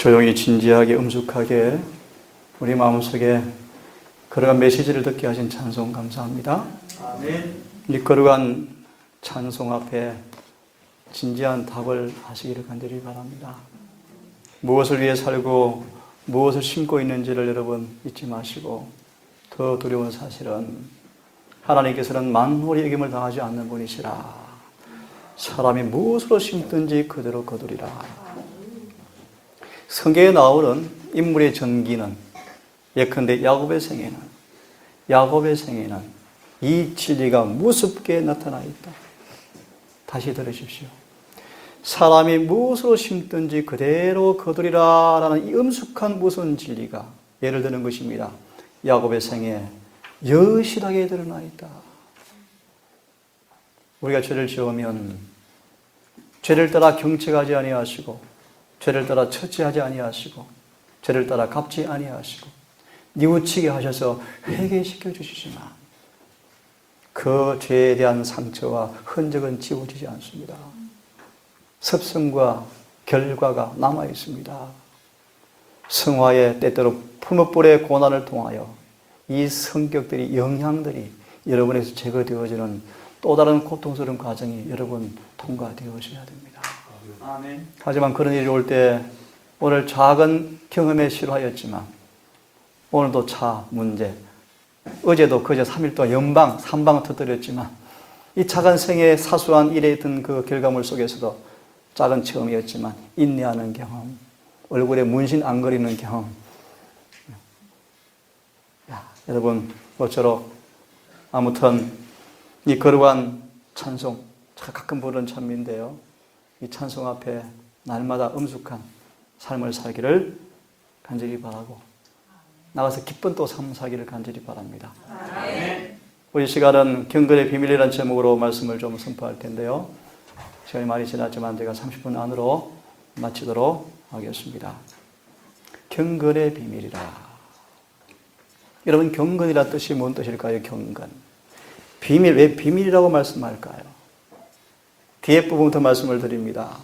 조용히 진지하게 엄숙하게 우리 마음속에 거룩한 메시지를 듣게 하신 찬송 감사합니다. 아멘. 이 거룩한 찬송 앞에 진지한 답을 하시기를 간절히 바랍니다. 무엇을 위해 살고 무엇을 심고 있는지를 여러분 잊지 마시고, 더 두려운 사실은 하나님께서는 만물이 여김을 당하지 않는 분이시라. 사람이 무엇으로 심든지 그대로 거두리라. 성경에 나오는 인물의 전기는, 예컨대 야곱의 생애는 이 진리가 무섭게 나타나 있다. 다시 들으십시오. 사람이 무엇으로 심든지 그대로 거두리라 라는 이 엄숙한 무서운 진리가, 예를 드는 것입니다. 야곱의 생에 여실하게 드러나 있다. 우리가 죄를 지으면 죄를 따라 경책하지 아니하시고, 죄를 따라 처치하지 아니하시고, 죄를 따라 갚지 아니하시고, 뉘우치게 하셔서 회개시켜 주시지만 그 죄에 대한 상처와 흔적은 지워지지 않습니다. 습성과 결과가 남아 있습니다. 성화의 때때로 풀무불의 고난을 통하여 이 성격들이, 영향들이 여러분에서 제거되어지는 또 다른 고통스러운 과정이 여러분 통과되어져야 됩니다. 아멘. 하지만 그런 일이 올 때, 오늘 작은 경험에 실화였지만 오늘도 차 문제, 어제도 그제 3일 동안 연방 3방 터뜨렸지만 이 작은 생의 사소한 일에 있던 그 결과물 속에서도 작은 체험이었지만 인내하는 경험, 얼굴에 문신 안 그리는 경험. 여러분 모쪼록 아무튼 이 거룩한 찬송, 제가 가끔 부르는 찬미인데요, 이 찬송 앞에 날마다 엄숙한 삶을 살기를 간절히 바라고, 나가서 기쁜 또 삶 살기를 간절히 바랍니다. 아멘. 우리 시간은 경건의 비밀이라는 제목으로 말씀을 좀 선포할 텐데요, 시간이 많이 지났지만 제가 30분 안으로 마치도록 하겠습니다. 경건의 비밀이라. 여러분, 경건이라 뜻이 뭔 뜻일까요? 경건. 비밀, 왜 비밀이라고 말씀할까요? 뒤에 부분부터 말씀을 드립니다.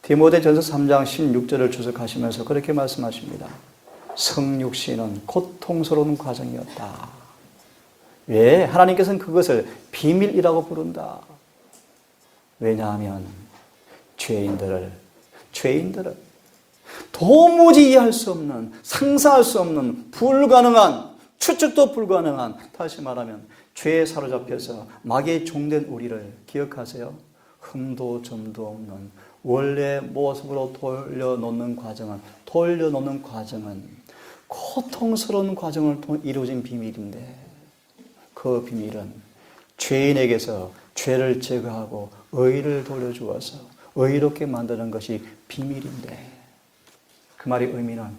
디모데전서 3장 16절을 주석하시면서 그렇게 말씀하십니다. 성육신은 고통스러운 과정이었다. 왜? 하나님께서는 그것을 비밀이라고 부른다. 왜냐하면 죄인들을 도무지 이해할 수 없는, 상상할 수 없는, 불가능한, 추측도 불가능한, 다시 말하면 죄에 사로잡혀서 마귀의 종된 우리를 기억하세요. 흠도 점도 없는 원래 모습으로 돌려놓는 과정은 고통스러운 과정을 통해 이루어진 비밀인데, 그 비밀은 죄인에게서 죄를 제거하고 의를 돌려주어서 의롭게 만드는 것이 비밀인데, 그 말의 의미는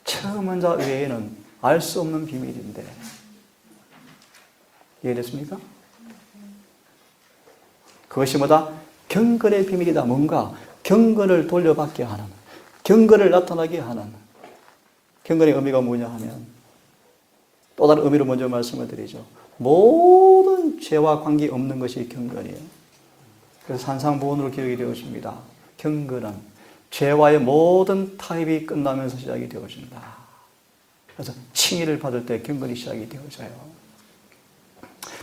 체험한 자 외에는 알 수 없는 비밀인데, 이해됐습니까? 그것이 뭐다? 경건의 비밀이다. 뭔가 경건을 돌려받게 하는, 경건을 나타나게 하는. 경건의 의미가 뭐냐 하면, 또 다른 의미로 먼저 말씀을 드리죠. 모든 죄와 관계없는 것이 경건이에요. 그래서 산상보훈으로 기억이 되어집니다. 경건은 죄와의 모든 타협이 끝나면서 시작이 되어진다. 그래서 칭의를 받을 때 경건이 시작이 되어져요.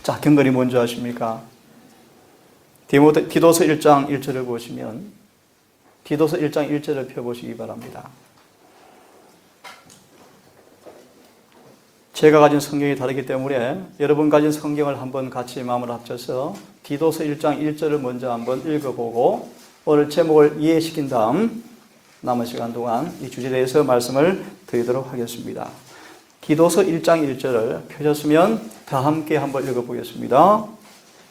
자, 경건이 뭔지 아십니까? 디도서 1장 1절을 보시면, 디도서 1장 1절을 펴보시기 바랍니다. 제가 가진 성경이 다르기 때문에 여러분 가진 성경을 한번 같이 마음을 합쳐서 디도서 1장 1절을 먼저 한번 읽어보고 오늘 제목을 이해시킨 다음 남은 시간 동안 이 주제에 대해서 말씀을 드리도록 하겠습니다. 디도서 1장 1절을 펴셨으면 다 함께 한번 읽어보겠습니다.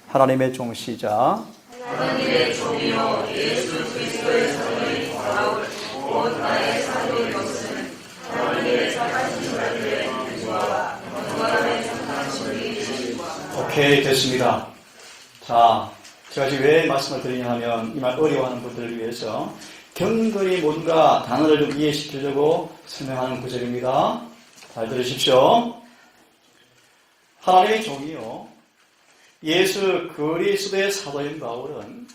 하나님의 종 시작. 하나님의 종이요 예수 그리스도의 성령이 바울 곧 나의 사도의 것은 하나님의 착하신 자들의 은혜와 영원함의 착하심이 이르시고. 오케이, 됐습니다. 자, 제가 지금 왜 말씀을 드리냐 하면, 이 말 어려워하는 분들을 위해서 경건이 뭔가 단어를 좀 이해시키려고 설명하는 구절입니다. 잘 들으십시오. 하나님의 종이요 예수 그리스도의 사도인 바울은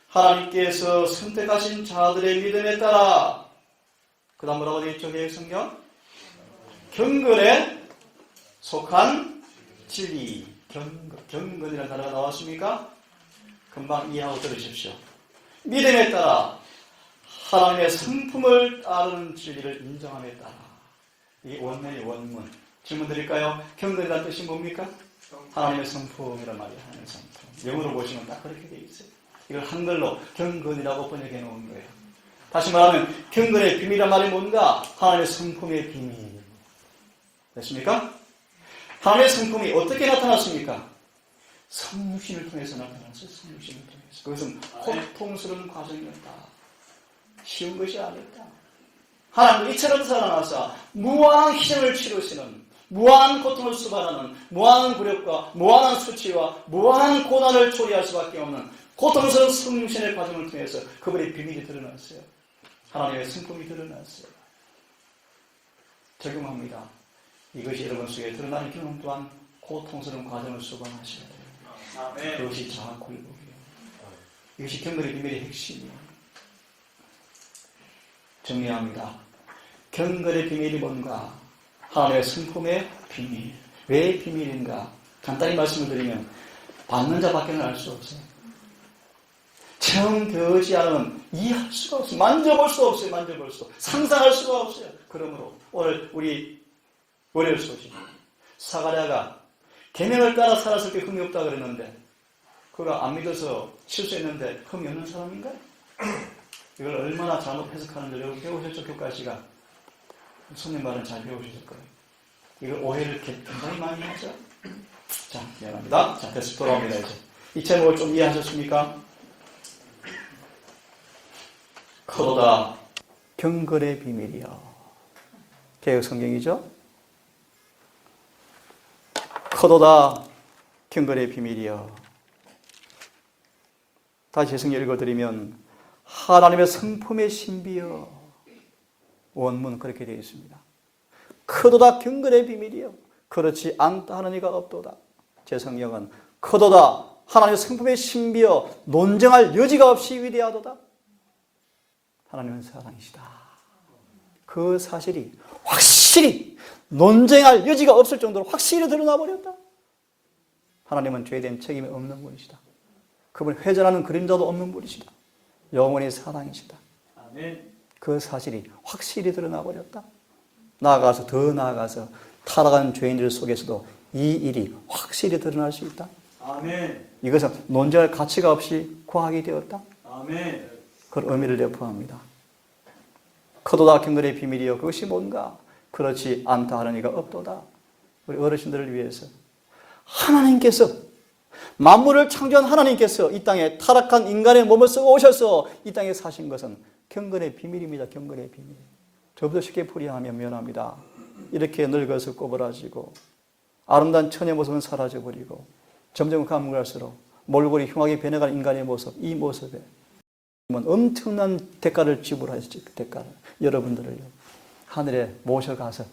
하나님께서 선택하신 자들의 믿음에 따라 그 다음 뭐라고 되어 있죠? 개혁 성경? 경건에 속한 진리. 경건이라는 단어가 나왔습니까? 금방 이해하고 들으십시오. 믿음에 따라 하나님의 성품을 따르는 진리를 인정함에 따라. 이 원문이 원문. 질문 드릴까요? 경건이라는 뜻이 뭡니까? 하나님의 성품이란 말이에요. 하나님의 성품. 영어로 보시면 딱 그렇게 되어 있어요. 이걸 한글로 경건이라고 번역해 놓은 거예요. 다시 말하면 경건의 비밀이란 말이 뭔가? 하나님의 성품의 비밀. 됐습니까? 하나님의 성품이 어떻게 나타났습니까? 성육신을 통해서 나타났어요. 성육신을 통해서. 그것은 고통스러운 과정이었다. 쉬운 것이 아니었다. 하나님도 이처럼 살아나서 무한한 희생을 치르시는, 무한한 고통을 수반하는, 무한한 굴욕과 무한한 수치와 무한한 고난을 초래할 수밖에 없는 고통스러운 성육신의 과정을 통해서 그분의 비밀이 드러났어요. 하나님의 성품이 드러났어요. 적용합니다. 이것이 여러분 속에 드러나는 경험 또한 고통스러운 과정을 수반하셔야 돼요. 아멘. 그것이 자아굴복이에요. 이것이 경건의 비밀의 핵심이에요. 정리합니다. 경건의 비밀이 뭔가? 하나님의 성품의 비밀. 왜 비밀인가? 간단히 말씀을 드리면 받는 자밖에는 알 수 없어요. 체험되지 않으면 이해할 수가 없어요. 만져볼 수 없어요. 만져볼 수 없어요. 상상할 수가 없어요. 그러므로 오늘 우리 월요일 소식 사가랴가 계명을 따라 살았을 때 흠이 없다 그랬는데 그가 안 믿어서 실수했는데 흠이 없는 사람인가요? 이걸 얼마나 잘못 해석하는지 여러분 배우셨죠? 교과시가 손님 말은 잘 배우셨을 거예요. 이걸 오해를 굉장히 많이 하죠. 자, 미안합니다. 자, 다시 돌아옵니다. 이제 이 제목을 좀 이해하셨습니까? 커도다 경건의 비밀이요. 개혁 성경이죠. 커도다 경건의 비밀이요. 다시 성경 읽어드리면 하나님의 성품의 신비요. 원문 그렇게 되어 있습니다. 크도다 경건의 비밀이요. 그렇지 않다 하는 이가 없도다. 제 성경은 크도다 하나님의 성품의 신비요. 논쟁할 여지가 없이 위대하도다. 하나님은 사랑이시다. 그 사실이 확실히 논쟁할 여지가 없을 정도로 확실히 드러나 버렸다. 하나님은 죄된 책임이 없는 분이시다. 그분 회전하는 그림자도 없는 분이시다. 영원히 사랑이시다. 아멘. 그 사실이 확실히 드러나 버렸다. 나아가서 더 나아가서 타락한 죄인들 속에서도 이 일이 확실히 드러날 수 있다. 아멘. 이것은 논쟁할 가치가 없이 과학이 되었다. 아멘. 그런 의미를 내포합니다. 커도다 경건의 비밀이요. 그것이 뭔가? 그렇지 않다 하는 이가 없도다. 우리 어르신들을 위해서 하나님께서 만물을 창조한 하나님께서 이 땅에 타락한 인간의 몸을 쓰고 오셔서 이 땅에 사신 것은 경건의 비밀입니다. 경건의 비밀. 저보다 쉽게 풀이하면 미안합니다. 이렇게 늙어서 꼬부라지고 아름다운 천의 모습은 사라져버리고 점점 가면 갈수록 몰골이 흉하게 변해가는 인간의 모습, 이 모습에 엄청난 대가를 지불하셨죠. 그 대가를. 여러분들을요. 하늘에 모셔가서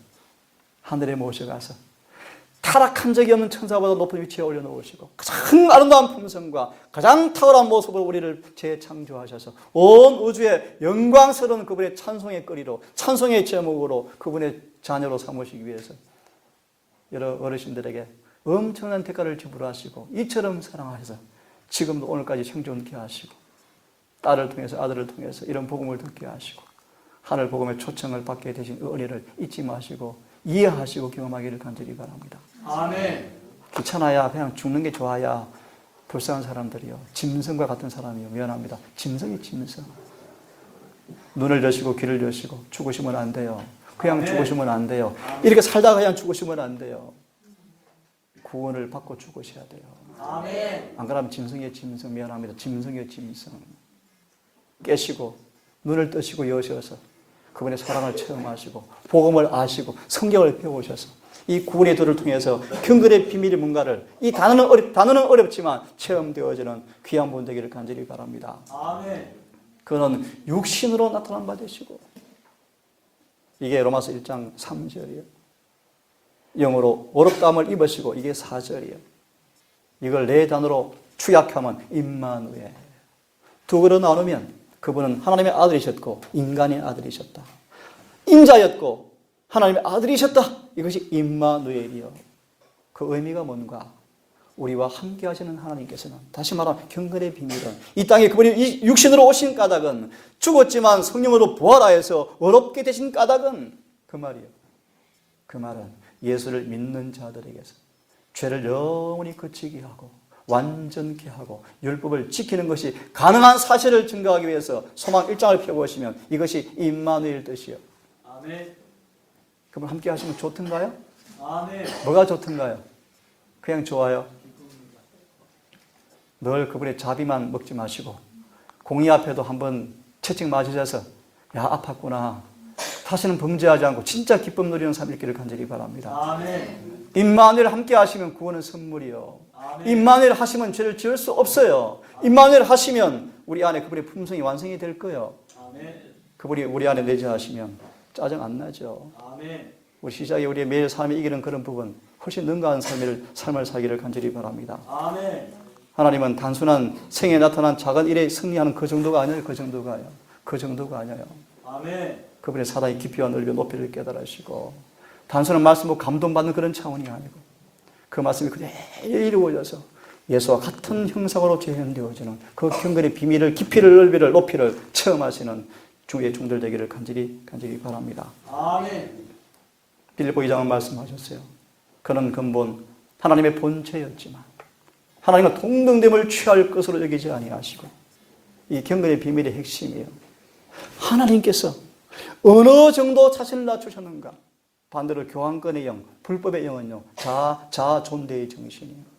타락한 적이 없는 천사보다 높은 위치에 올려놓으시고 가장 아름다운 품성과 가장 탁월한 모습으로 우리를 재창조하셔서 온 우주의 영광스러운 그분의 찬송의 거리로 찬송의 제목으로 그분의 자녀로 삼으시기 위해서 여러 어르신들에게 엄청난 대가를 지불하시고 이처럼 사랑하셔서 지금도 오늘까지 생존케 하시고 딸을 통해서 아들을 통해서 이런 복음을 듣게 하시고 하늘 복음의 초청을 받게 되신 은혜를 잊지 마시고 이해하시고 경험하기를 간절히 바랍니다. 아멘. 귀찮아야 그냥 죽는 게 좋아야 불쌍한 사람들이요. 짐승과 같은 사람이요. 미안합니다. 짐승이 짐승. 눈을 여시고 귀를 여시고 죽으시면 안 돼요. 그냥 아멘. 죽으시면 안 돼요. 이렇게 살다가 그냥 죽으시면 안 돼요. 구원을 받고 죽으셔야 돼요. 아멘. 안 그러면 짐승의 짐승. 미안합니다. 짐승의 짐승. 깨시고 눈을 뜨시고 여셔서 그분의 사랑을 체험하시고 복음을 아시고 성경을 배우셔서 이 구원의 도를 통해서 경건의 비밀의 뭔가를 이 단어는 어렵지만 체험되어지는 귀한 분 되기를 간절히 바랍니다. 아멘. 그는 육신으로 나타난 바 되시고 이게 로마서 1장 3절이에요. 영어로 어렵다함을 입으시고 이게 4절이에요. 이걸 네 단어로 축약하면 임마누엘. 두 글로 나누면 그분은 하나님의 아들이셨고 인간의 아들이셨다. 인자였고 하나님의 아들이셨다. 이것이 임마누엘이요. 그 의미가 뭔가? 우리와 함께 하시는 하나님께서는, 다시 말하면 경건의 비밀은, 이 땅에 그분이 육신으로 오신 까닭은, 죽었지만 성령으로 부활하여서 어렵게 되신 까닭은, 그 말이에요. 그 말은 예수를 믿는 자들에게서 죄를 영원히 그치게 하고 완전케 하고 율법을 지키는 것이 가능한 사실을 증거하기 위해서 소망 1장을 펴보시면 이것이 임마누엘 뜻이요. 아멘. 그분 함께 하시면 좋던가요? 아멘. 뭐가 좋던가요? 그냥 좋아요. 늘 그분의 자비만 먹지 마시고 공의 앞에도 한번 채찍 맞으셔서 야 아팠구나. 다시는 범죄하지 않고 진짜 기쁨 누리는 삶 있기를 간절히 바랍니다. 아멘. 임마누엘 함께 하시면 구원은 선물이요. 아멘. 임마누엘 하시면 죄를 지을 수 없어요. 임마누엘 하시면 우리 안에 그분의 품성이 완성이 될 거예요. 아멘. 그분이 우리 안에 내재하시면 짜증 안 나죠. 아멘. 우리 시작에 우리의 매일 삶에 이기는 그런 부분 훨씬 능가한 삶을 살기를 간절히 바랍니다. 아멘. 하나님은 단순한 생에 나타난 작은 일에 승리하는 그 정도가 아니에요. 그 정도가요. 그 정도가 아니에요. 아멘. 그분의 사랑의 깊이와 넓이와 높이를 깨달으시고 단순한 말씀으로 감동받는 그런 차원이 아니고 그 말씀이 그대로 이루어져서 예수와 같은 형상으로 재현되어지는 그 경건의 비밀을 깊이를 넓이를 높이를 체험하시는 주의 종들 되기를 간절히 바랍니다. 아멘. 빌립보 2장은 말씀하셨어요. 그는 근본 하나님의 본체였지만 하나님과 동등됨을 취할 것으로 여기지 아니하시고 이 경건의 비밀의 핵심이에요. 하나님께서 어느 정도 자신을 낮추셨는가? 반대로 교환권의 영, 불법의 영은요, 자존대의 정신이에요.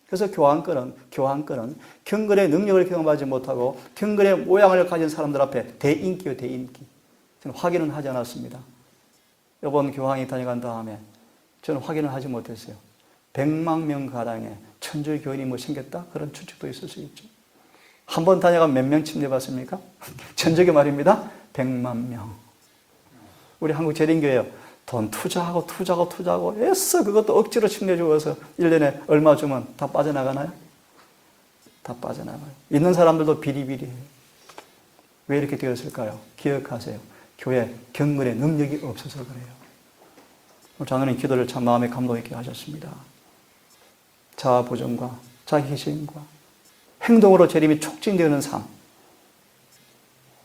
그래서 교환권은 경건의 능력을 경험하지 못하고 경건의 모양을 가진 사람들 앞에 대인기요, 대인기. 저는 확인은 하지 않았습니다. 이번 교황이 다녀간 다음에 저는 확인을 하지 못했어요. 100만 명 가량의 천주교 교인이 뭐 생겼다? 그런 추측도 있을 수 있죠. 한 번 다녀가 몇 명 침례받습니까? 천주교 말입니다. 100만 명. 우리 한국 재림교회요. 돈 투자하고 애써 그것도 억지로 침례 주어서 1년에 얼마 주면 다 빠져나가나요? 다 빠져나가요. 있는 사람들도 비리비리해요. 왜 이렇게 되었을까요? 기억하세요. 교회 경건의 능력이 없어서 그래요. 장로님 기도를 참 마음에 감동 있게 하셨습니다. 자아 보존과 자기 희생과 행동으로 재림이 촉진되는 삶.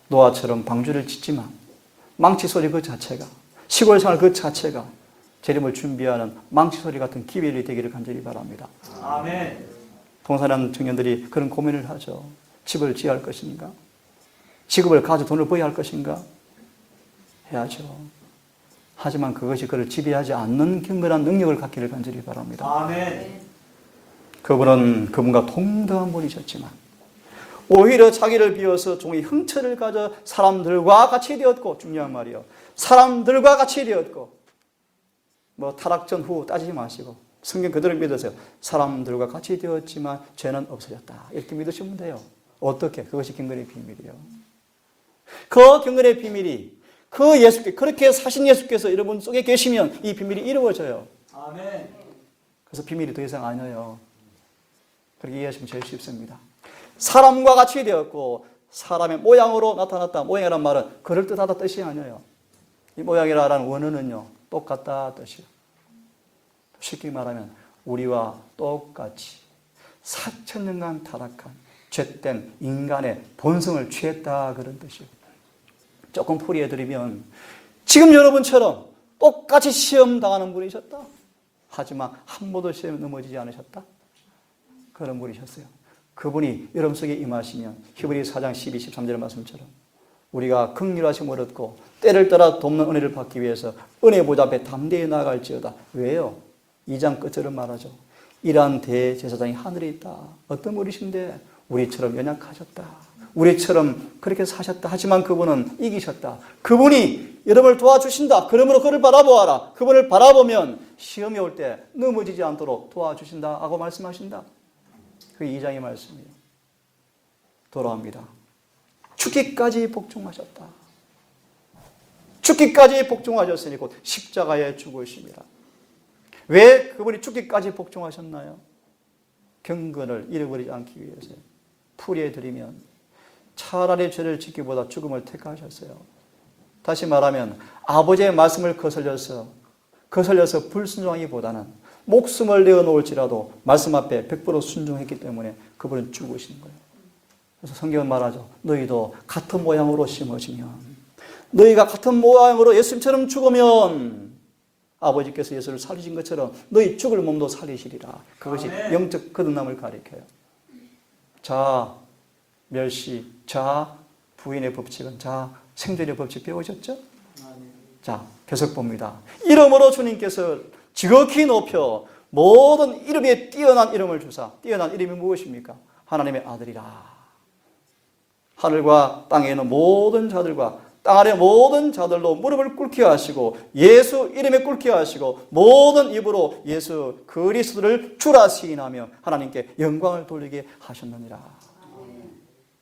노아처럼 방주를 짓지만 망치 소리 그 자체가 시골 생활 그 자체가 재림을 준비하는 망치 소리 같은 기별이 되기를 간절히 바랍니다. 아멘. 동산한 청년들이 그런 고민을 하죠. 집을 지어야 할 것인가? 직업을 가져 돈을 벌어야 할 것인가? 해야죠. 하지만 그것이 그를 지배하지 않는 경건한 능력을 갖기를 간절히 바랍니다. 아멘. 그분과 동등한 분이셨지만 오히려 자기를 비워서 종의 형체를 가져 사람들과 같이 되었고, 중요한 말이요. 사람들과 같이 되었고, 뭐 타락 전후 따지지 마시고 성경 그대로 믿으세요. 사람들과 같이 되었지만 죄는 없어졌다. 이렇게 믿으시면 돼요. 어떻게? 그것이 경건의 비밀이에요. 그 경건의 비밀이 그 예수께 그렇게 사신 예수께서 여러분 속에 계시면 이 비밀이 이루어져요. 아멘. 그래서 비밀이 더 이상 아니에요. 그렇게 이해하시면 제일 쉽습니다. 사람과 같이 되었고 사람의 모양으로 나타났다. 모양이란 말은 그럴듯하다 뜻이 아니에요. 이 모양이라는 원어는요, 똑같다 뜻이에요. 쉽게 말하면 우리와 똑같이 4,000년간 타락한 죄된 인간의 본성을 취했다 그런 뜻이에요. 조금 풀이해드리면 지금 여러분처럼 똑같이 시험 당하는 분이셨다. 하지만 한 번도 시험에 넘어지지 않으셨다. 그런 분이셨어요. 그분이 여러분 속에 임하시면 히브리 4장 12, 13절의 말씀처럼 우리가 긍휼하심을 얻고 때를 따라 돕는 은혜를 받기 위해서 은혜 보좌 앞에 담대히 나아갈지어다. 왜요? 2장 끝처럼 말하죠. 이러한 대제사장이 하늘에 있다. 어떤 분이신데 우리처럼 연약하셨다. 우리처럼 그렇게 사셨다. 하지만 그분은 이기셨다. 그분이 여러분을 도와주신다. 그러므로 그를 바라보아라. 그분을 바라보면 시험이 올 때 넘어지지 않도록 도와주신다 하고 말씀하신다. 그게 2장의 말씀이에요. 돌아옵니다. 죽기까지 복종하셨다. 죽기까지 복종하셨으니 곧 십자가에 죽으십니다. 왜 그분이 죽기까지 복종하셨나요? 경건을 잃어버리지 않기 위해서요. 풀이해드리면 차라리 죄를 짓기보다 죽음을 택하셨어요. 다시 말하면 아버지의 말씀을 거슬려서 불순종하기보다는 목숨을 내어놓을지라도 말씀 앞에 100% 순종했기 때문에 그분은 죽으신 거예요. 그래서 성경은 말하죠. 너희도 같은 모양으로 심어지면, 너희가 같은 모양으로 예수님처럼 죽으면 아버지께서 예수를 살리신 것처럼 너희 죽을 몸도 살리시리라. 그것이 아멘. 영적 거듭남을 가리켜요. 자, 멸시, 자, 부인의 법칙은, 자, 생존의 법칙 배우셨죠? 자, 계속 봅니다. 이름으로 주님께서 지극히 높여 모든 이름에 뛰어난 이름을 주사. 뛰어난 이름이 무엇입니까? 하나님의 아들이라. 하늘과 땅에 있는 모든 자들과 땅 아래 모든 자들로 무릎을 꿇게 하시고 예수 이름에 꿇게 하시고 모든 입으로 예수 그리스도를 주라 시인하며 하나님께 영광을 돌리게 하셨느니라.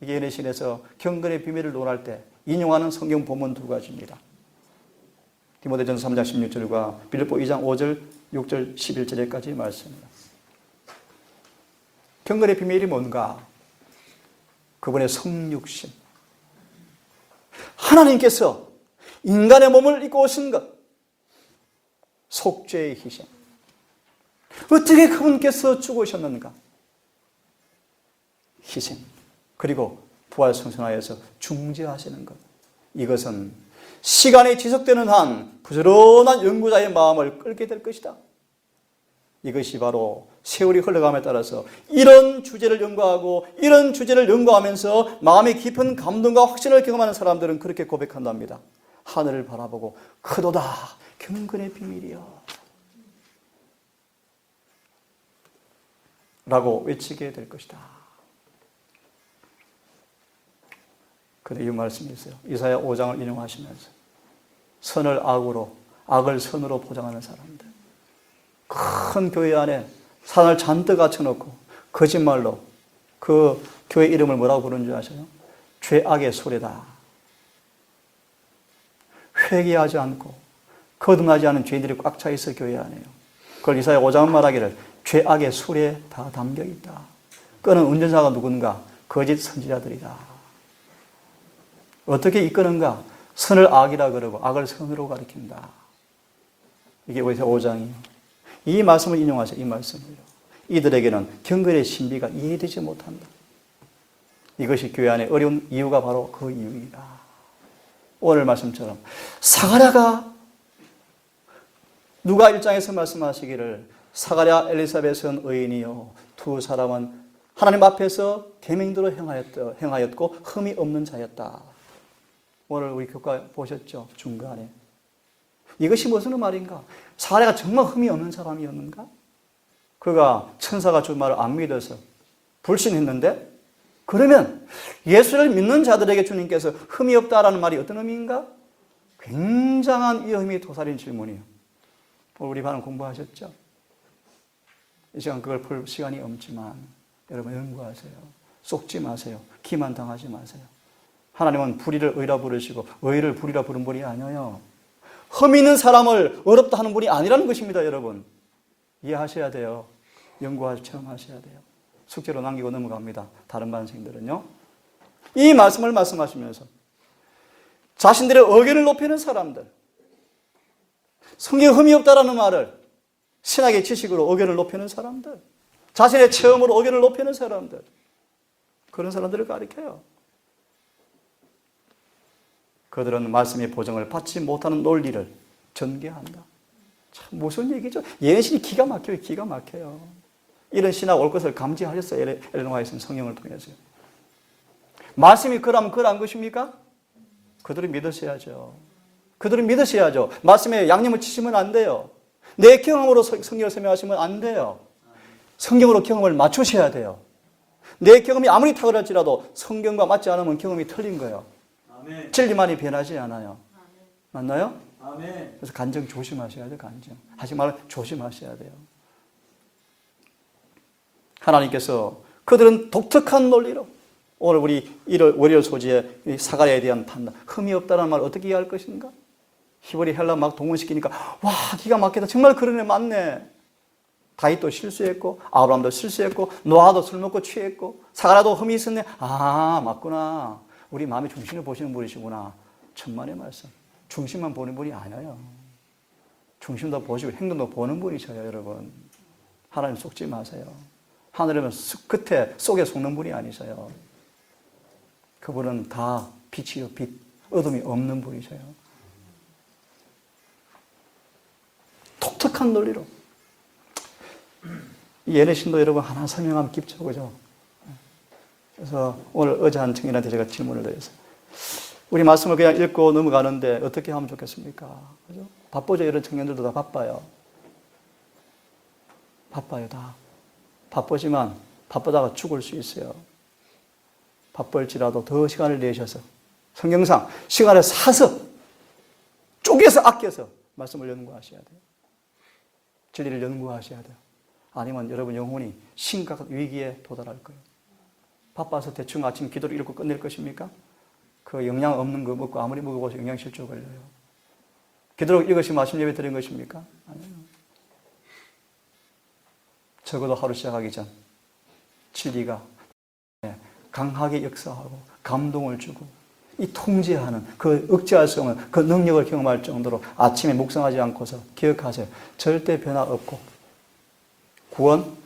이게 예레신에서 경건의 비밀을 논할 때 인용하는 성경 본문 두 가지입니다. 디모데전서 3장 16절과 빌립보 2장 5절, 6절, 11절까지 말씀입니다. 경건의 비밀이 뭔가? 그분의 성육신. 하나님께서 인간의 몸을 입고 오신 것. 속죄의 희생. 어떻게 그분께서 죽으셨는가? 희생. 그리고 부활성천하여서 중재하시는 것. 이것은 시간이 지속되는 한 부지런한 연구자의 마음을 끌게 될 것이다. 이것이 바로 세월이 흘러감에 따라서 이런 주제를 연구하면서 마음의 깊은 감동과 확신을 경험하는 사람들은 그렇게 고백한답니다. 하늘을 바라보고 크도다 경건의 비밀이여 라고 외치게 될 것이다. 그런데 이 말씀이 있어요. 이사야 5장을 인용하시면서 선을 악으로, 악을 선으로 포장하는 사람들. 큰 교회 안에 산을 잔뜩 갖춰놓고 거짓말로 그 교회 이름을 뭐라고 부르는 줄 아세요? 죄악의 수레다. 회개하지 않고 거듭나지 않은 죄인들이 꽉 차 있어 교회 안에요. 그걸 이사야 5장은 말하기를 죄악의 수레에 다 담겨 있다. 끄는 운전사가 누군가? 거짓 선지자들이다. 어떻게 이끄는가? 선을 악이라 그러고 악을 선으로 가리킨다. 이게 이사야 5장이에요. 이 말씀을 인용하세요. 이 말씀을요. 이들에게는 경건의 신비가 이해되지 못한다. 이것이 교회 안에 어려운 이유가 바로 그 이유이다. 오늘 말씀처럼 사가랴가 누가 1장에서 말씀하시기를 사가랴 엘리사벳은 의인이요 두 사람은 하나님 앞에서 계명대로 행하였고 흠이 없는 자였다. 오늘 우리 교과 보셨죠? 중간에. 이것이 무슨 말인가? 사가랴가 정말 흠이 없는 사람이었는가? 그가 천사가 준 말을 안 믿어서 불신했는데 그러면 예수를 믿는 자들에게 주님께서 흠이 없다라는 말이 어떤 의미인가? 굉장한 위험이 도사린 질문이에요. 우리 반은 공부하셨죠? 이 시간 그걸 풀 시간이 없지만 여러분 연구하세요. 속지 마세요. 기만 당하지 마세요. 하나님은 불의를 의라 부르시고 의를 불의라 부른 분이 아니에요. 흠 있는 사람을 어렵다 하는 분이 아니라는 것입니다, 여러분. 이해하셔야 돼요. 연구하셔 체험하셔야 돼요. 숙제로 남기고 넘어갑니다. 다른 반생들은요. 이 말씀을 말씀하시면서 자신들의 의견을 높이는 사람들, 성경 흠이 없다라는 말을 신학의 지식으로 의견을 높이는 사람들, 자신의 체험으로 의견을 높이는 사람들, 그런 사람들을 가리켜요. 그들은 말씀의 보증을 받지 못하는 논리를 전개한다. 참 무슨 얘기죠? 예언신이 기가 막혀요. 기가 막혀요. 이런 신학 올 것을 감지하셨어요. 엘렌 화이트는 성령을 통해서요. 말씀이 그러면 그런 것입니까? 그들은 믿으셔야죠. 그들은 믿으셔야죠. 말씀에 양념을 치시면 안 돼요. 내 경험으로 성경을 설명하시면 안 돼요. 성경으로 경험을 맞추셔야 돼요. 내 경험이 아무리 탁월할지라도 성경과 맞지 않으면 경험이 틀린 거예요. 아멘. 진리만이 변하지 않아요. 맞나요? 아멘. 그래서 간증 조심하셔야 돼요. 간증. 하지 말면 조심하셔야 돼요. 하나님께서 그들은 독특한 논리로 오늘 우리 월요일 소지의 사가랴에 대한 판단, 흠이 없다는 말 어떻게 이해할 것인가? 히브리 헬라 막 동원시키니까 와 기가 막히다. 정말 그러네 맞네. 다윗도 실수했고 아브라함도 실수했고 노아도 술 먹고 취했고 사가랴도 흠이 있었네. 아 맞구나. 우리 마음의 중심을 보시는 분이시구나. 천만의 말씀. 중심만 보는 분이 아니에요. 중심도 보시고 행동도 보는 분이셔요, 여러분. 하나님 속지 마세요. 하늘이면 끝에 속에 속는 분이 아니셔요. 그분은 다 빛이요, 빛. 어둠이 없는 분이셔요. 독특한 논리로. 이 예내신도 여러분 하나 설명하면 깊죠, 그죠? 그래서 오늘 어제 한 청년한테 제가 질문을 드렸어요. 우리 말씀을 그냥 읽고 넘어가는데 어떻게 하면 좋겠습니까? 그죠? 바쁘죠? 이런 청년들도 다 바빠요. 바빠요, 다. 바쁘지만 바쁘다가 죽을 수 있어요. 바쁠지라도 더 시간을 내셔서 성경상 시간을 사서 쪼개서 아껴서 말씀을 연구하셔야 돼요. 진리를 연구하셔야 돼요. 아니면 여러분 영혼이 심각한 위기에 도달할 거예요. 바빠서 대충 아침 기도를 읽고 끝낼 것입니까? 그 영양 없는 거 먹고 아무리 먹어봐서 영양실조 걸려요. 기도를 읽으시면 아침 예배 드린 것입니까? 아니요. 적어도 하루 시작하기 전 진리가 강하게 역사하고 감동을 주고 이 통제하는 그 억제할 수 없는 그 능력을 경험할 정도로 아침에 묵상하지 않고서 기억하세요. 절대 변화 없고 구원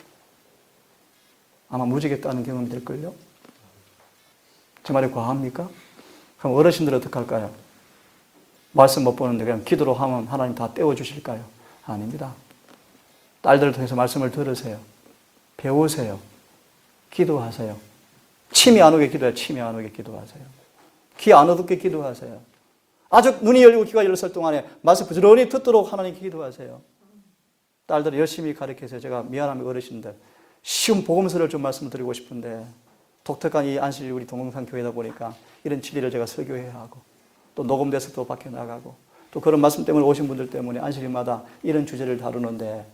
아마 무지겠다는 경험이 될걸요. 제 말이 과합니까? 그럼 어르신들은 어떻게 할까요? 말씀 못 보는데 그냥 기도로 하면 하나님 다 떼어주실까요? 아닙니다. 딸들을 통해서 말씀을 들으세요. 배우세요. 기도하세요. 침이 안 오게 기도해요. 침이 안 오게 기도하세요. 귀 안 어둡게 기도하세요. 아주 눈이 열리고 귀가 열렸을 동안에 말씀 부지런히 듣도록 하나님 기도하세요. 딸들을 열심히 가르쳐서 제가 미안합니다, 어르신들. 쉬운 복음서를 좀 말씀드리고 싶은데 독특한 이 안실 우리 동영상 교회다 보니까 이런 진리를 제가 설교해야 하고 또 녹음돼서 또 밖에 나가고 또 그런 말씀 때문에 오신 분들 때문에 안실마다 이런 주제를 다루는데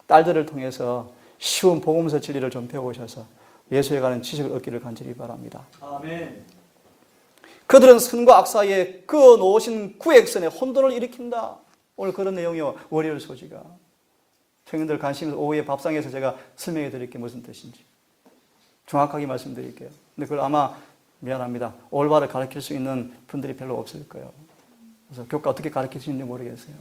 딸들을 통해서 쉬운 복음서 진리를 좀 배우셔서 예수에 관한 지식을 얻기를 간절히 바랍니다. 아멘. 그들은 선과 악 사이에 그어놓으신 구획선에 혼돈을 일으킨다. 오늘 그런 내용이요. 월요일 소지가. 청년들 관심 있어서 오후에 밥상에서 제가 설명해 드릴게요. 무슨 뜻인지. 정확하게 말씀드릴게요. 근데 그걸 아마 미안합니다. 올바르 가르칠 수 있는 분들이 별로 없을 거예요. 그래서 교과 어떻게 가르칠 수 있는지 모르겠어요.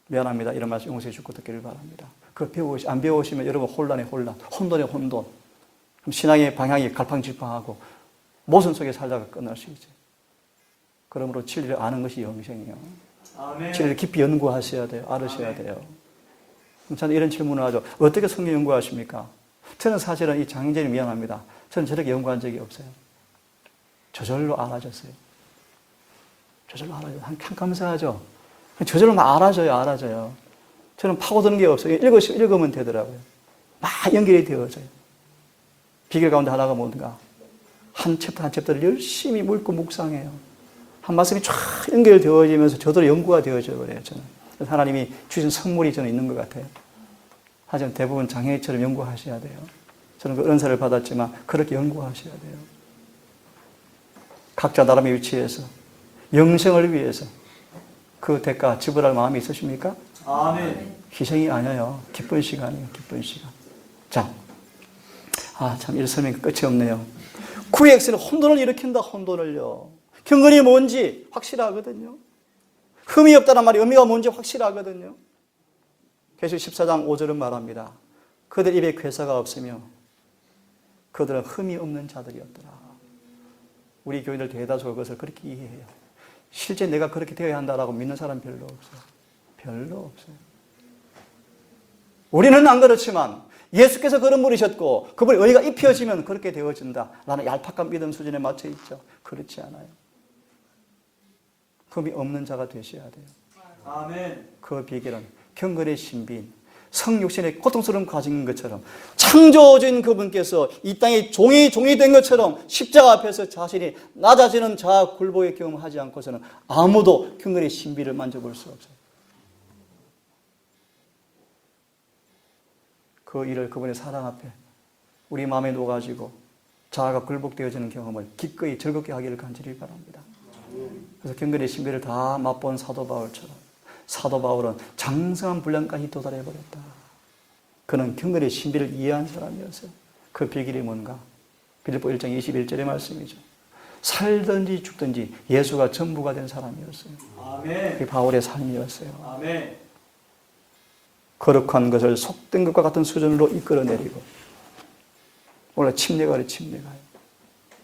미안합니다. 이런 말씀 용서해 주고 듣기를 바랍니다. 그거 안 배우시면 여러분 혼돈의 혼돈. 그럼 신앙의 방향이 갈팡질팡하고 모순 속에 살다가 끝날 수 있어요. 그러므로 진리를 아는 것이 영생이에요. 아멘. 진리를 깊이 연구하셔야 돼요. 알으셔야 돼요. 그럼 저는 이런 질문을 하죠. 어떻게 성경 연구하십니까? 저는 사실은 이 장인재님 미안합니다. 저는 저렇게 연구한 적이 없어요. 저절로 알아졌어요. 저절로 알아져요. 참 감사하죠. 저절로 막 알아져요. 저는 파고드는 게 없어요. 읽으면 되더라고요. 막 연결이 되어져요. 비결 가운데 하나가 뭔가 한 챕터를 열심히 읽고 묵상해요. 한 말씀이 쫙 연결되어지면서 저도 연구가 되어져 버려요. 저는 하나님이 주신 선물이 저는 있는 것 같아요. 하지만 대부분 장애인처럼 연구하셔야 돼요. 저는 그 은사를 받았지만 그렇게 연구하셔야 돼요. 각자 나름의 위치에서 영생을 위해서 그 대가 지불할 마음이 있으십니까? 아멘. 희생이 아니에요. 기쁜 시간이에요. 기쁜 시간. 자, 참 이 설명이 끝이 없네요. 구획선은 혼돈을 일으킨다. 혼돈을요. 경건이 뭔지 확실하거든요. 흠이 없다는 말이 의미가 뭔지 확실하거든요. 계시록 14장 5절은 말합니다. 그들 입에 괴사가 없으며 그들은 흠이 없는 자들이었더라. 우리 교인들 대다수가 그것을 그렇게 이해해요. 실제 내가 그렇게 되어야 한다라고 믿는 사람 별로 없어요. 별로 없어요. 우리는 안 그렇지만 예수께서 그런 분이셨고 그분의 의가 입혀지면 그렇게 되어진다. 나는 얄팍한 믿음 수준에 맞춰 있죠. 그렇지 않아요. 흠이 없는 자가 되셔야 돼요. 아멘. 그 비결은 경건의 신비인 성육신의 고통스러움 가진 것처럼 창조주인 그분께서 이 땅에 종이 된 것처럼 십자가 앞에서 자신이 낮아지는 자아 굴복의 경험을 하지 않고서는 아무도 경건의 신비를 만져볼 수 없어요. 그 일을 그분의 사랑 앞에 우리 마음에 놓아가지고 자아가 굴복되어지는 경험을 기꺼이 즐겁게 하기를 간절히 바랍니다. 그래서 경건의 신비를 다 맛본 사도 바울처럼 사도 바울은 장성한 분량까지 도달해버렸다. 그는 경건의 신비를 이해한 사람이었어요. 그 비결이 뭔가? 빌립보 1장 21절의 말씀이죠. 살든지 죽든지 예수가 전부가 된 사람이었어요. 아멘. 그게 바울의 삶이었어요. 아멘. 거룩한 것을 속된 것과 같은 수준으로 이끌어내리고, 원래 침례가 그래, 침례가요.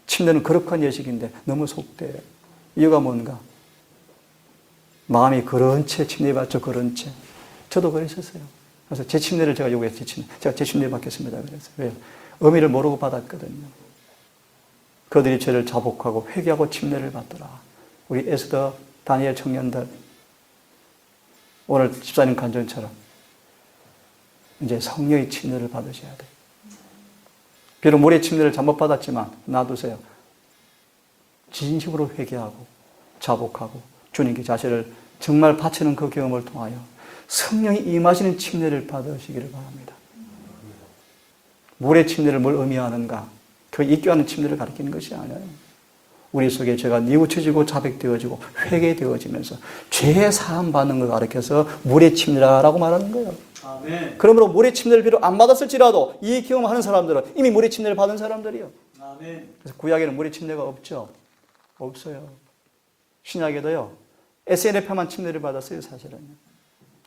침례는 거룩한 예식인데 너무 속돼요. 이유가 뭔가? 마음이 그런 채 침례 받죠, 그런 채. 저도 그랬었어요. 그래서 제 침례를 제가 요구해서 제가 제 침례 받겠습니다. 그랬어요. 왜요? 의미를 모르고 받았거든요. 그들이 죄를 자복하고 회개하고 침례를 받더라. 우리 에스더, 다니엘 청년들, 오늘 집사님 간증처럼 이제 성령의 침례를 받으셔야 돼요. 비록 물의 침례를 잘못 받았지만 놔두세요. 진심으로 회개하고 자복하고 주님께 자신을 정말 바치는 그 경험을 통하여 성령이 임하시는 침례를 받으시기를 바랍니다. 물의 침례를 뭘 의미하는가? 그 입교하는 침례를 가리키는 것이 아니에요. 우리 속에 죄가 뉘우쳐지고 자백되어지고 회개되어지면서 죄 사함 받는 걸 가리켜서 물의 침례라고 말하는 거예요. 아멘. 그러므로 물의 침례를 비록 안 받았을지라도 이 경험하는 사람들은 이미 물의 침례를 받은 사람들이요. 아멘. 그래서 구약에는 물의 침례가 없죠. 없어요. 신약에도요. SNF만 침례를 받았어요, 사실은요.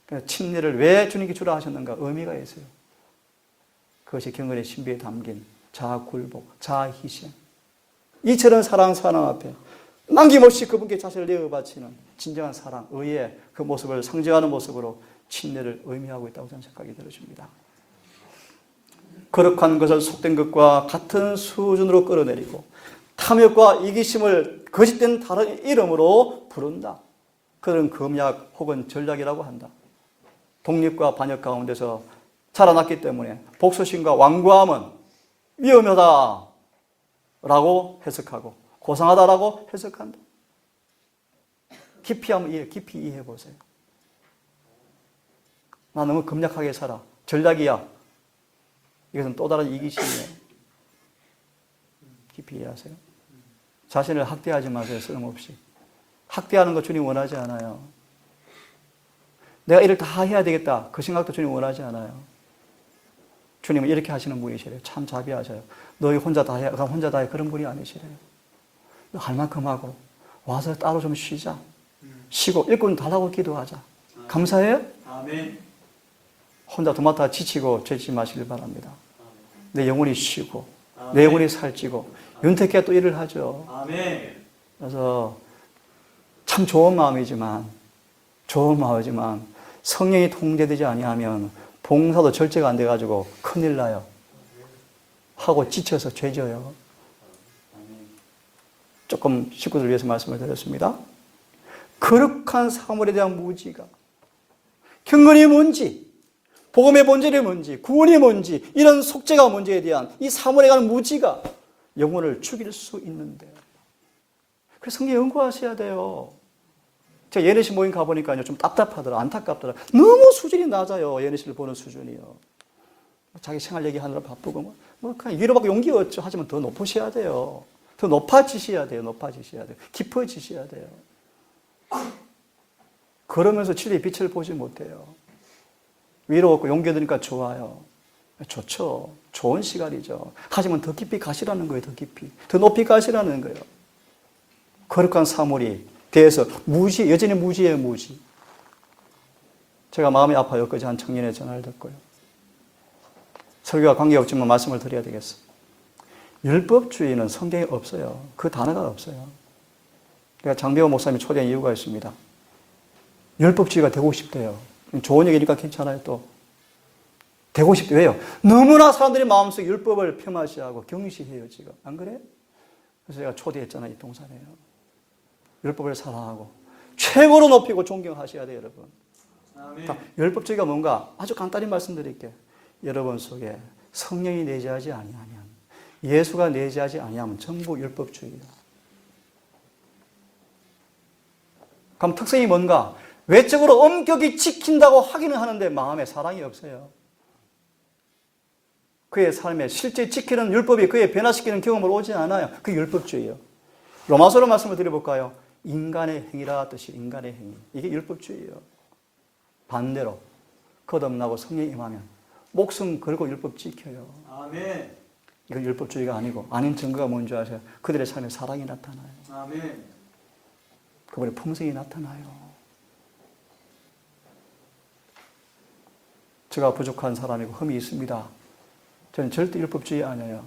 그러니까 침례를 왜 주님께 주라 하셨는가? 의미가 있어요. 그것이 경건의 신비에 담긴 자아 굴복, 자아 희생. 이처럼 사랑 앞에 남김없이 그분께 자신을 내어 바치는 진정한 사랑, 의의 그 모습을 상징하는 모습으로 침례를 의미하고 있다고 저는 생각이 들어집니다. 거룩한 것을 속된 것과 같은 수준으로 끌어내리고 탐욕과 이기심을 거짓된 다른 이름으로 부른다. 그런 검약 혹은 전략이라고 한다. 독립과 반역 가운데서 자라났기 때문에 복수심과 완고함은 위험하다 라고 해석하고 고상하다라고 해석한다. 깊이 이해해 보세요. 나 너무 검약하게 살아. 전략이야. 이것은 또 다른 이기심이에요. 깊이 이해하세요. 자신을 학대하지 마세요. 쓸모없이. 학대하는 거 주님 원하지 않아요. 내가 일을 다 해야 되겠다. 그 생각도 주님 원하지 않아요. 주님은 이렇게 하시는 분이시래요. 참 자비하셔요. 너희 혼자 다 해. 혼자 다 해. 그런 분이 아니시래요. 너 할 만큼 하고 와서 따로 좀 쉬자. 쉬고 일꾼 달라고 기도하자. 감사해요? 아멘. 혼자 도맡아 지치고 죄지 마시길 바랍니다. 내 영혼이 쉬고 내 영혼이 살찌고 윤택해 또 일을 하죠. 아멘. 그래서 참 좋은 마음이지만 성령이 통제되지 아니하면 봉사도 절제가 안 돼가지고 큰일 나요. 하고 지쳐서 죄져요. 조금 식구들 위해서 말씀을 드렸습니다. 거룩한 사물에 대한 무지가, 경건이 뭔지, 복음의 본질이 뭔지, 구원이 뭔지, 이런 속죄가 뭔지에 대한 이 사물에 관한 무지가 영혼을 죽일 수 있는데요. 그래서 성경에 연구하셔야 돼요. 제가 예내시 모임 가보니까요, 좀 답답하더라, 안타깝더라. 너무 수준이 낮아요, 예내시를 보는 수준이요. 자기 생활 얘기하느라 바쁘고, 그냥 위로받고 용기 얻죠. 하지만 더 높으셔야 돼요. 더 높아지셔야 돼요. 깊어지셔야 돼요. 그러면서 진리의 빛을 보지 못해요. 위로 얻고 용기 얻으니까 좋아요. 좋죠. 좋은 시간이죠. 하지만 더 깊이 가시라는 거예요. 더 깊이. 더 높이 가시라는 거예요. 거룩한 사물이 대해서 여전히 무지예요. 무지. 제가 마음이 아파요. 그제 한 청년의 전화를 듣고요. 설교와 관계없지만 말씀을 드려야 되겠어. 율법주의는 성경에 없어요. 그 단어가 없어요. 그러니까 장배호 목사님이 초대한 이유가 있습니다. 율법주의가 되고 싶대요. 좋은 얘기니까 괜찮아요. 또 되고 싶대요. 왜요? 너무나 사람들이 마음속에 율법을 폄하시하고 경시해요. 지금 안 그래요? 그래서 제가 초대했잖아요. 이 동산에요. 율법을 사랑하고 최고로 높이고 존경하셔야 돼요. 여러분. 아멘. 율법주의가 뭔가 아주 간단히 말씀드릴게요. 여러분 속에 성령이 내재하지 아니하면, 예수가 내재하지 아니하면 전부 율법주의예요. 그럼 특성이 뭔가? 외적으로 엄격히 지킨다고 하기는 하는데 마음에 사랑이 없어요. 그의 삶에 실제 지키는 율법이 그의 변화시키는 경험을 오지 않아요. 그게 율법주의예요. 로마서로 말씀을 드려볼까요? 인간의 행위라 뜻이 인간의 행위. 이게 율법주의예요. 반대로 거듭나고 성령이 임하면 목숨 걸고 율법 지켜요. 아멘. 이건 율법주의가 아니고 아닌 증거가 뭔지 아세요? 그들의 삶에 사랑이 나타나요. 아멘. 그분의 품성이 나타나요. 제가 부족한 사람이고 흠이 있습니다. 저는 절대 율법주의 아니에요.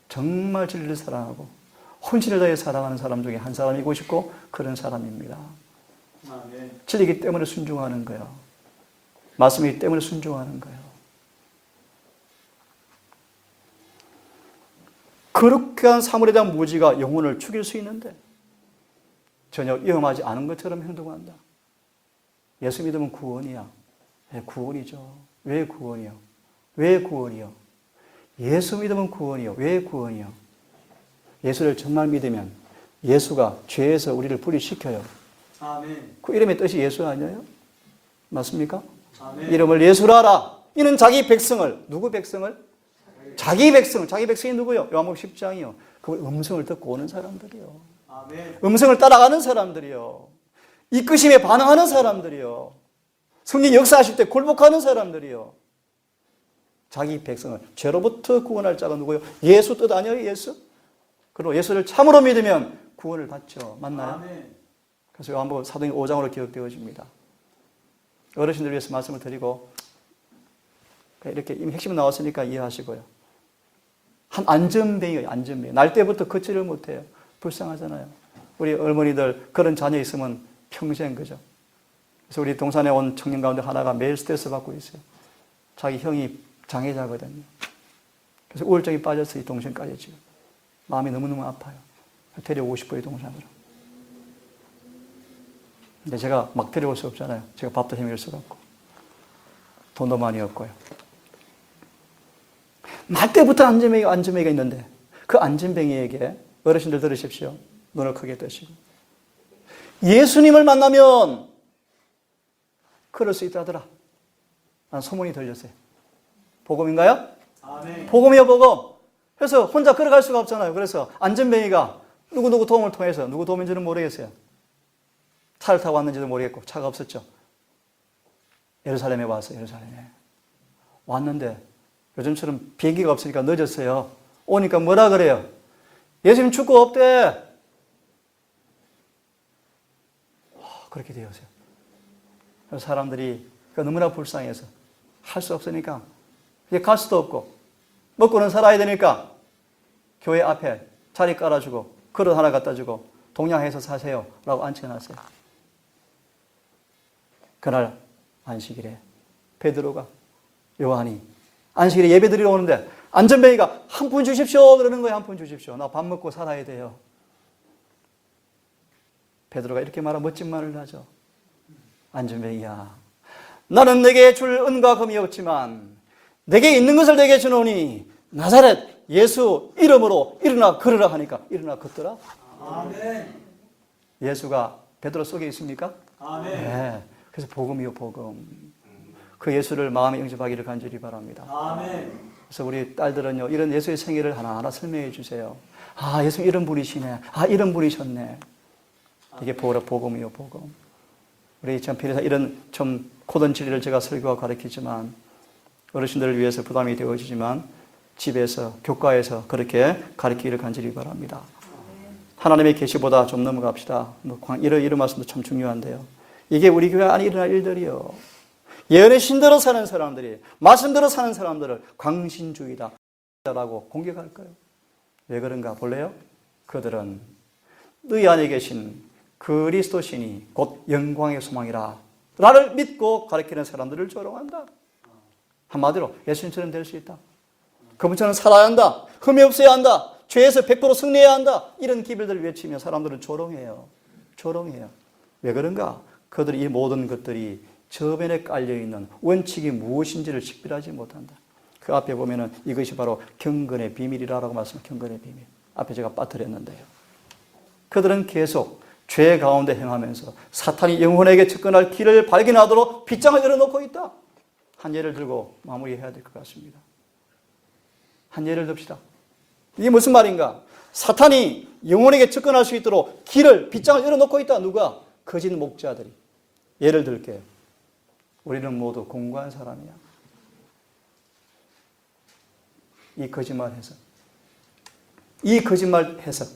정말 진리를 사랑하고 혼신을 다해 사랑하는 사람 중에 한 사람이고 싶고 그런 사람입니다. 아멘. 진리이기 때문에 순종하는 거예요. 말씀이기 때문에 순종하는 거예요. 거룩한 사물에 대한 무지가 영혼을 죽일 수 있는데 전혀 위험하지 않은 것처럼 행동한다. 예수 믿으면 구원이야. 네, 구원이죠. 왜 구원이요? 왜 구원이요? 예수 믿으면 구원이요. 왜 구원이요? 예수를 정말 믿으면 예수가 죄에서 우리를 분리시켜요. 아멘. 그 이름의 뜻이 예수 아니에요? 맞습니까? 아멘. 이름을 예수라 하라. 이는 자기 백성을, 누구 백성을? 자기 백성을, 자기 백성이 누구요? 요한복음 10장이요. 그 음성을 듣고 오는 사람들이요. 아멘. 음성을 따라가는 사람들이요. 이끄심에 반응하는 사람들이요. 성령 역사하실 때 굴복하는 사람들이요. 자기 백성을 죄로부터 구원할 자가 누구요? 예수 뜻 아니에요? 예수? 그리고 예수를 참으로 믿으면 구원을 받죠. 맞나요? 아멘. 그래서 요한복음 사도행 5장으로 기억되어집니다. 어르신들 위해서 말씀을 드리고 이렇게 이미 핵심이 나왔으니까 이해하시고요. 한 안전뱅이에요. 안전뱅이. 날 때부터 걷지를 못해요. 불쌍하잖아요. 우리 어머니들 그런 자녀 있으면 평생 그죠. 그래서 우리 동산에 온 청년 가운데 하나가 매일 스트레스 받고 있어요. 자기 형이 장애자거든요. 그래서 우울증이 빠져서 이 동생까지 지금 마음이 너무너무 아파요. 데려오고 싶어요, 동산으로. 근데 제가 막 데려올 수 없잖아요. 제가 밥도 해먹일 수가 없고 돈도 많이 없고요. 날 때부터 안전뱅이가 있는데 그 안전뱅이에게 어르신들 들으십시오. 눈을 크게 뜨시고 예수님을 만나면 그럴 수 있다더라. 난 소문이 들렸어요. 복음인가요? 아멘. 복음이요, 복음. 그래서 혼자 걸어갈 수가 없잖아요. 그래서 안전뱅이가 누구 도움을 통해서 누구 도움인지는 모르겠어요. 차를 타고 왔는지도 모르겠고 차가 없었죠. 예루살렘에 왔어요. 예루살렘에 왔는데 요즘처럼 비행기가 없으니까 늦었어요. 오니까 뭐라 그래요? 예수님 축구 없대. 그렇게 되었어요. 그래서 사람들이 너무나 불쌍해서 할 수 없으니까 이제 갈 수도 없고 먹고는 살아야 되니까 교회 앞에 자리 깔아주고 그릇 하나 갖다 주고 동양해서 사세요 라고 앉혀놨어요. 그날 안식일에 베드로가 요한이 안식일에 예배 드리러 오는데 안전뱅이가 한 푼 주십시오 그러는 거예요. 한 푼 주십시오. 나 밥 먹고 살아야 돼요. 베드로가 이렇게 말하면 멋진 말을 하죠. 안전뱅이야, 나는 내게 줄 은과 금이 없지만 내게 있는 것을 내게 주노니 나사렛 예수 이름으로 일어나 걸으라 하니까 일어나 걷더라. 아멘. 예수가 베드로 속에 있습니까? 아멘. 네. 그래서 복음이요, 복음. 그 예수를 마음에 영접하기를 간절히 바랍니다. 아멘. 그래서 우리 딸들은요, 이런 예수의 생애를 하나하나 설명해 주세요. 아, 예수 이런 분이시네. 아, 이런 분이셨네. 이게 복음이요, 복음. 우리 참 필요해서 이런 좀 고든 진리를 제가 설교하고 가르치지만 어르신들을 위해서 부담이 되어지지만 집에서 교과에서 그렇게 가르치기를 간절히 바랍니다. 하나님의 계시보다 좀 넘어갑시다. 이런 말씀도 참 중요한데요. 이게 우리 교회 안에 일어날 일들이요. 예언의 신대로 사는 사람들이 말씀대로 사는 사람들을 광신주의다 라고 공격할 거예요. 왜 그런가 볼래요? 그들은 너희 안에 계신 그리스도 신이 곧 영광의 소망이라 나를 믿고 가르치는 사람들을 조롱한다. 한마디로 예수님처럼 될 수 있다. 그분처럼 살아야 한다. 흠이 없어야 한다. 죄에서 100% 승리해야 한다. 이런 기별들을 외치며 사람들은 조롱해요. 조롱해요. 왜 그런가? 그들이 이 모든 것들이 저변에 깔려있는 원칙이 무엇인지를 식별하지 못한다. 그 앞에 보면은 이것이 바로 경건의 비밀이라고 말씀합니다. 경건의 비밀. 앞에 제가 빠뜨렸는데요. 그들은 계속 죄 가운데 행하면서 사탄이 영혼에게 접근할 길을 발견하도록 빗장을 열어놓고 있다. 한 예를 들고 마무리해야 될 것 같습니다. 한 예를 듭시다. 이게 무슨 말인가? 사탄이 영혼에게 접근할 수 있도록 빗장을 열어놓고 있다. 누가? 거짓 목자들이. 예를 들게요. 우리는 모두 공고한 사람이야. 이 거짓말해서 이 거짓말 해석,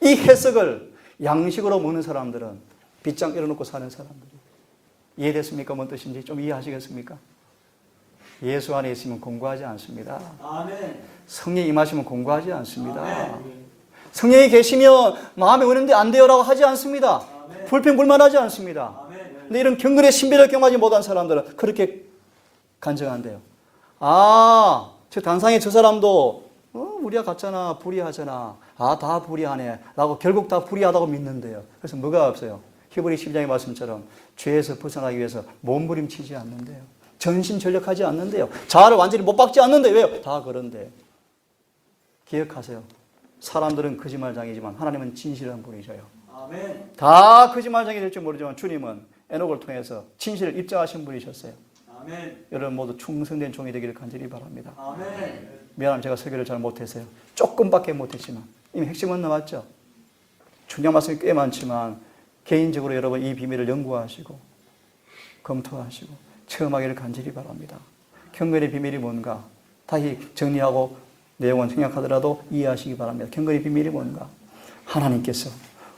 이 해석을 양식으로 먹는 사람들은 빗장 일어놓고 사는 사람들이 이해됐습니까? 뭔 뜻인지 좀 이해하시겠습니까? 예수 안에 있으면 공부하지 않습니다. 아멘. 성령이 임하시면 공부하지 않습니다. 아멘. 성령이 계시면 마음에 오는데 안 돼요라고 하지 않습니다. 아멘. 불평불만하지 않습니다. 아멘. 근데 이런 경건의 신비를 경험하지 못한 사람들은 그렇게 간증한대요. 아, 저 단상에 저 사람도 우리와 같잖아, 불의하잖아. 아, 다 불의하네 라고 결국 다 불의하다고 믿는데요. 그래서 뭐가 없어요? 히브리 12장의 말씀처럼 죄에서 벗어나기 위해서 몸부림치지 않는데요. 전심전력하지 않는데요. 자아를 완전히 못 박지 않는데 왜요? 다 그런데 기억하세요. 사람들은 거짓말장이지만 하나님은 진실한 분이셔요. 아멘. 다 거짓말장이 될지 모르지만 주님은 에녹을 통해서 진실을 입증하신 분이셨어요. 아멘. 여러분 모두 충성된 종이 되기를 간절히 바랍니다. 아멘. 미안합니다. 제가 설교를 잘 못해서요. 조금밖에 못했지만 이미 핵심은 나왔죠. 중요한 말씀이 꽤 많지만 개인적으로 여러분 이 비밀을 연구하시고 검토하시고 체험하기를 간절히 바랍니다. 경건의 비밀이 뭔가 다시 정리하고 내용은 생략하더라도 이해하시기 바랍니다. 경건의 비밀이 뭔가 하나님께서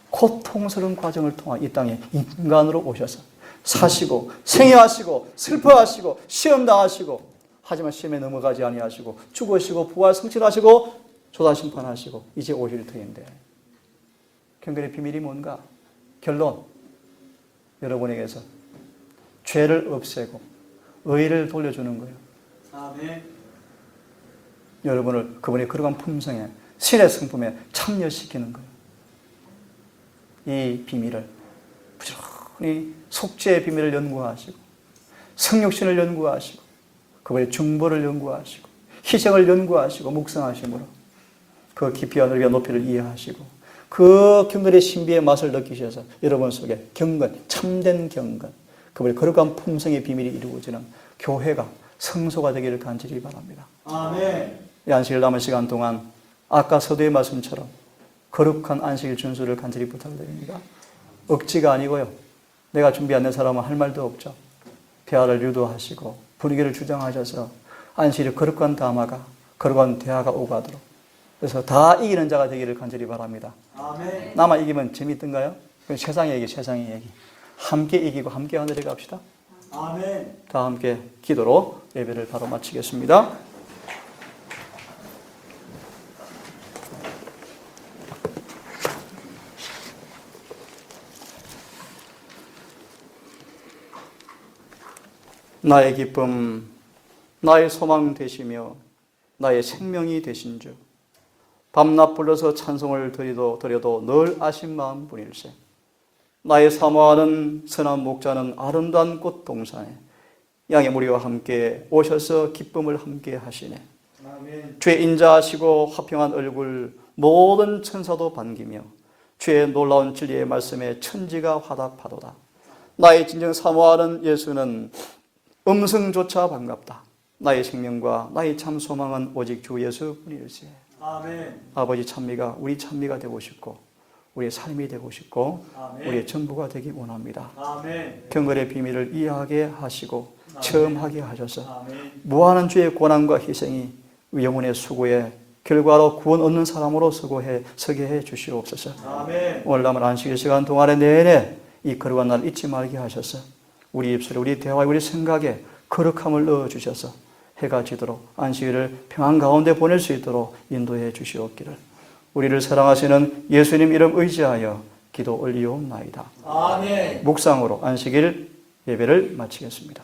고통스러운 과정을 통해 이 땅에 인간으로 오셔서 사시고 생애하시고 슬퍼하시고 시험당하시고 하지만 시험에 넘어가지 아니하시고 죽으시고 부활 성취하시고 조사심판하시고 이제 오실 터인데 경건의 비밀이 뭔가? 결론, 여러분에게서 죄를 없애고 의를 돌려주는 거예요. 아멘. 여러분을 그분의 거룩한 품성에 신의 성품에 참여시키는 거예요. 이 비밀을 부지런히 속죄의 비밀을 연구하시고 성육신을 연구하시고 그분의 중보를 연구하시고 희생을 연구하시고 묵상하심으로 그 깊이와 넓이와 높이를 이해하시고 그 경건의 신비의 맛을 느끼셔서 여러분 속에 경건, 참된 경건, 그분의 거룩한 품성의 비밀이 이루어지는 교회가 성소가 되기를 간절히 바랍니다. 아멘. 이 안식일 남은 시간 동안 아까 서두의 말씀처럼 거룩한 안식일 준수를 간절히 부탁드립니다. 억지가 아니고요. 내가 준비 안 된 사람은 할 말도 없죠. 대화를 유도하시고 분위기를 주장하셔서 안식일의 거룩한 담화가 거룩한 대화가 오가도록 그래서 다 이기는 자가 되기를 간절히 바랍니다. 아멘. 나만 이기면 재미있던가요? 그건 세상의 얘기, 세상의 얘기. 함께 이기고 함께 하늘에 갑시다. 아멘. 다 함께 기도로 예배를 바로 마치겠습니다. 나의 기쁨, 나의 소망 되시며 나의 생명이 되신 주, 밤낮 불러서 찬송을 드려도 늘 아신 마음 뿐일세. 나의 사모하는 선한 목자는 아름다운 꽃 동산에 양의 무리와 함께 오셔서 기쁨을 함께 하시네. 아멘. 주의 인자하시고 화평한 얼굴 모든 천사도 반기며 주의 놀라운 진리의 말씀에 천지가 화답하도다. 나의 진정 사모하는 예수는 음성조차 반갑다. 나의 생명과 나의 참 소망은 오직 주 예수뿐일세. 아멘. 아버지 찬미가 우리 찬미가 되고 싶고 우리의 삶이 되고 싶고 아멘. 우리의 전부가 되기 원합니다. 아멘. 경건의 비밀을 이해하게 하시고 체험하게 하셔서 아멘. 무한한 주의 고난과 희생이 영혼의 수고의 결과로 구원 얻는 사람으로 서게 해 주시옵소서. 아멘. 오늘 남은 안식일 시간 동안에 내내 이 거룩한 날 잊지 말게 하셔서 우리 입술에 우리 대화에 우리 생각에 거룩함을 넣어주셔서 해가 지도록 안식일을 평안 가운데 보낼 수 있도록 인도해 주시옵기를 우리를 사랑하시는 예수님 이름 의지하여 기도 올리옵나이다. 아멘. 묵상으로 안식일 예배를 마치겠습니다.